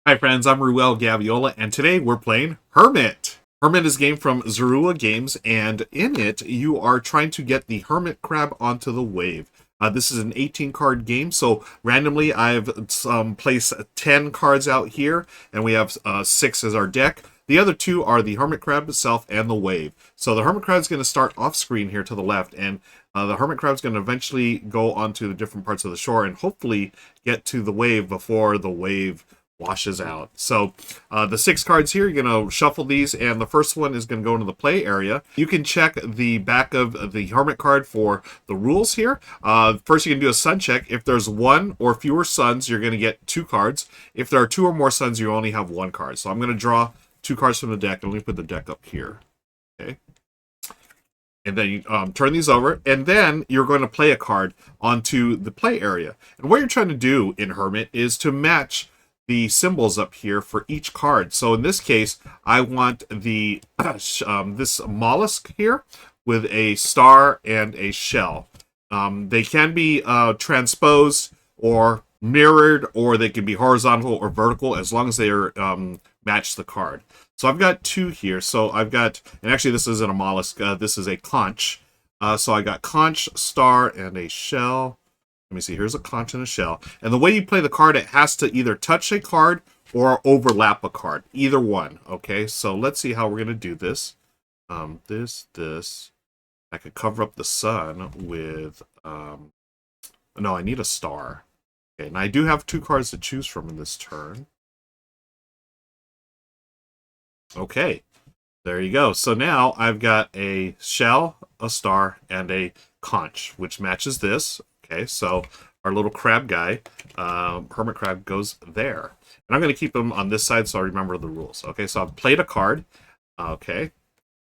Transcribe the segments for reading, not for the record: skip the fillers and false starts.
Hi friends, I'm Ruel Gaviola, and today we're playing Hermit. Hermit is a game from Zorua Games, and in it, you are trying to get the Hermit Crab onto the wave. This is an 18-card game, so randomly I've placed 10 cards out here, and we have 6 as our deck. The other 2 are the Hermit Crab itself and the wave. So the Hermit Crab is going to start off screen here to the left, and the Hermit Crab is going to eventually go onto the different parts of the shore and hopefully get to the wave before the wave washes out. So the 6 cards here, you're going to shuffle these, and the first one is going to go into the play area. You can check the back of the Hermit card for the rules here. First, you can do a sun check. If there's 1 or fewer suns, you're going to get 2 cards. If there are 2 or more suns, you only have 1 card. So I'm going to draw 2 cards from the deck, and let me put the deck up here. Okay. And then you turn these over, and then you're going to play a card onto the play area. And what you're trying to do in Hermit is to match the symbols up here for each card. So in this case, I want the this mollusk here with a star and a shell. They can be transposed or mirrored, or they can be horizontal or vertical as long as they are match the card. So I've got 2 here. So I've got, and actually this isn't a mollusk, this is a conch. So I got conch, star, and a shell. Let me see, here's a conch and a shell. And the way you play the card, it has to either touch a card or overlap a card. Either one, okay? So let's see how we're going to do this. This. I could cover up the sun with... no, I need a star. Okay, and I do have 2 cards to choose from in this turn. Okay, there you go. So now I've got a shell, a star, and a conch, which matches this. Okay, so our little crab guy, Hermit Crab, goes there. And I'm going to keep him on this side so I remember the rules. Okay, so I've played a card. Okay,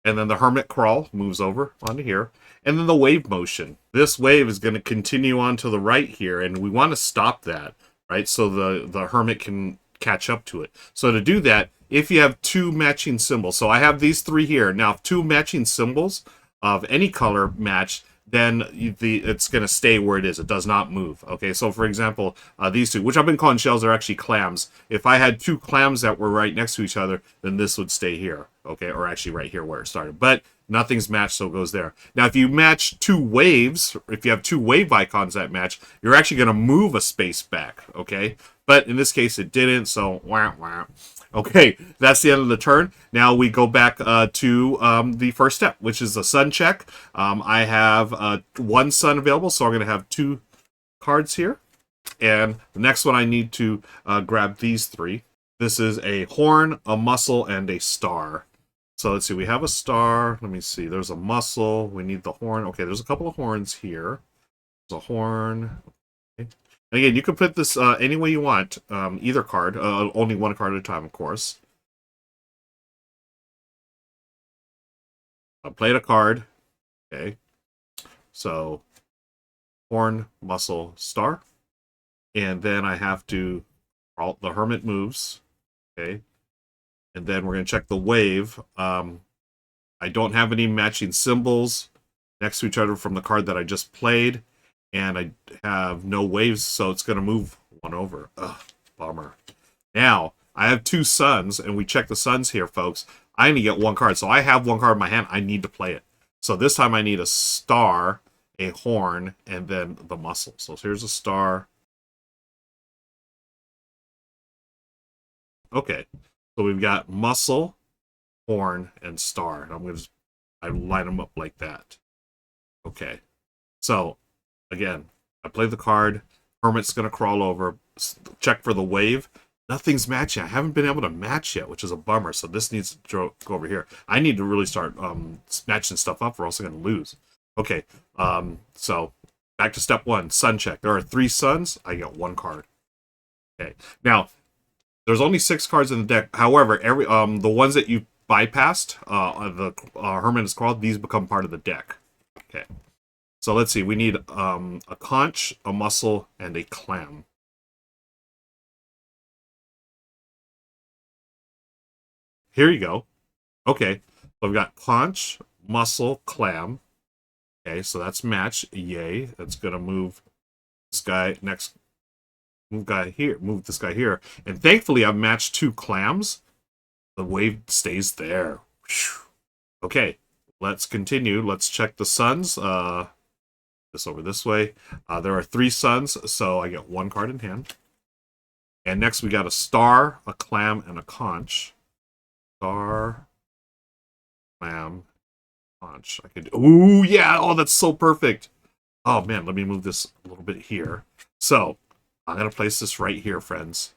and then the Hermit Crawl moves over onto here. And then the wave motion. This wave is going to continue on to the right here, and we want to stop that, right? So the Hermit can catch up to it. So to do that, if you have 2 matching symbols, so I have these 3 here. Now, if 2 matching symbols of any color match, then it's going to stay where it is. It does not move. Okay, so for example, these 2, which I've been calling shells, are actually clams. If I had 2 clams that were right next to each other, then this would stay here. Okay, or actually right here where it started. But nothing's matched, so it goes there. Now, if you match 2 waves, if you have 2 wave icons that match, you're actually going to move a space back. Okay, but in this case, it didn't, so wah, wah. Okay, that's the end of the turn. Now we go back to the first step, which is the sun check. I have 1 sun available, so I'm going to have 2 cards here. And the next one I need to grab these 3. This is a horn, a mussel, and a star. So let's see, we have a star. Let me see, there's a mussel. We need the horn. Okay, there's a couple of horns here. There's a horn. Okay. And again, you can put this any way you want, either card, only 1 card at a time, of course. I played a card. Okay. So, horn, mussel, star. And then I have to, the Hermit moves. Okay. And then we're going to check the wave. I don't have any matching symbols next to each other from the card that I just played. And I have no waves, so it's going to move 1 over. Ugh, bummer. Now, I have 2 suns, and we check the suns here, folks. I only get 1 card, so I have 1 card in my hand. I need to play it. So this time I need a star, a horn, and then the mussel. So here's a star. Okay, so we've got mussel, horn, and star. And I'm going to I line them up like that. Okay, so again, I play the card. Hermit's going to crawl over, check for the wave. Nothing's matching. I haven't been able to match yet, which is a bummer. So this needs to go over here. I need to really start matching stuff up, or else I'm going to lose. Okay, so back to step 1, sun check. There are 3 suns. I get 1 card. Okay, now there's only 6 cards in the deck. However, every the ones that you bypassed, the Hermit is called, these become part of the deck. Okay. So let's see, we need a conch, a mussel, and a clam. Here you go. Okay, so I've got conch, mussel, clam. Okay, so that's match. Yay. That's going to move this guy next move this guy here. And thankfully, I've matched 2 clams. The wave stays there. Whew. Okay, let's continue. Let's check the suns. This over this way. There are 3 suns, so I get 1 card in hand. And next we got a star, a clam, and a conch. Star, clam, conch. I could. Ooh, yeah! Oh, that's so perfect. Oh man, let me move this a little bit here. So I'm gonna place this right here, friends.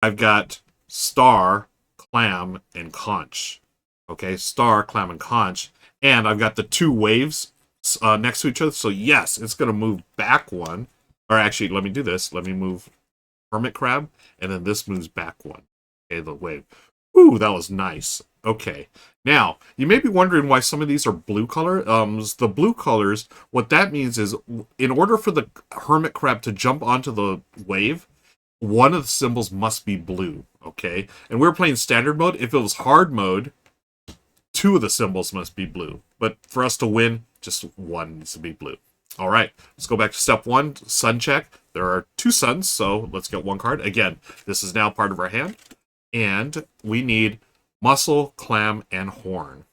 I've got star, clam, and conch. Okay, star, clam, and conch, and I've got the 2 waves next to each other. So yes, it's gonna move back 1. Or actually, let me do this. Let me move hermit crab, and then this moves back 1. Okay, the wave. Ooh, that was nice. Okay, now you may be wondering why some of these are blue color. The blue colors, what that means is, in order for the hermit crab to jump onto the wave, one of the symbols must be blue. Okay, and we're playing standard mode. If it was hard mode, 2 of the symbols must be blue. But for us to win, just 1 needs to be blue. All right, let's go back to step 1, sun check. There are 2 suns, so let's get 1 card. Again, this is now part of our hand. And we need mussel, clam, and horn.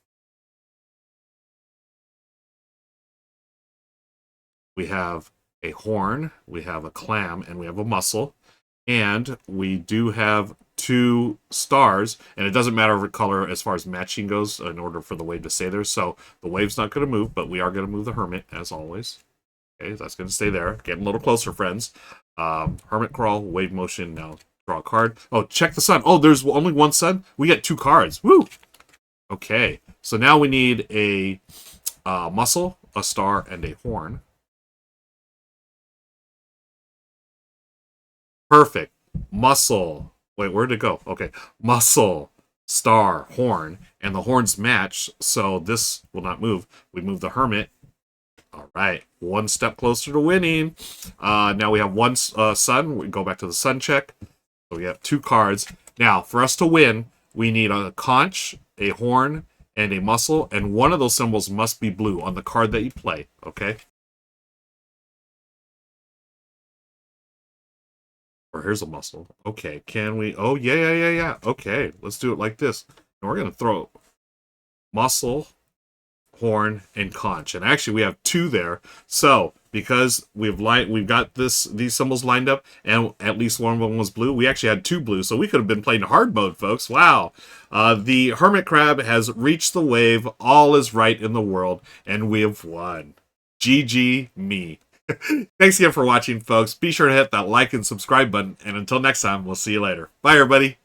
We have a horn, we have a clam, and we have a mussel. And we do have 2 stars, and it doesn't matter what color as far as matching goes in order for the wave to stay there. So the wave's not going to move, but we are going to move the hermit, as always. Okay, that's going to stay there. Getting a little closer, friends. Hermit crawl, wave motion, now draw a card. Oh, check the sun. Oh, there's only 1 sun? We get 2 cards. Woo! Okay, so now we need a mussel, a star, and a horn. Perfect. Mussel. Wait, where'd it go? Okay. Mussel, star, horn, and the horns match, so this will not move. We move the hermit. All right, 1 step closer to winning. Now we have 1 sun. We go back to the sun check. So we have 2 cards. Now, for us to win, we need a conch, a horn, and a mussel, and one of those symbols must be blue on the card that you play, okay? Or here's a mussel. Okay, can we... Oh, yeah. Okay, let's do it like this. And we're going to throw mussel, horn, and conch. And actually, we have 2 there. So, because we've got these symbols lined up, and at least one of them was blue, we actually had 2 blue. So we could have been playing hard mode, folks. Wow. The hermit crab has reached the wave. All is right in the world, and we have won. GG me. Thanks again for watching, folks. Be sure to hit that like and subscribe button. And until next time, we'll see you later. Bye, everybody.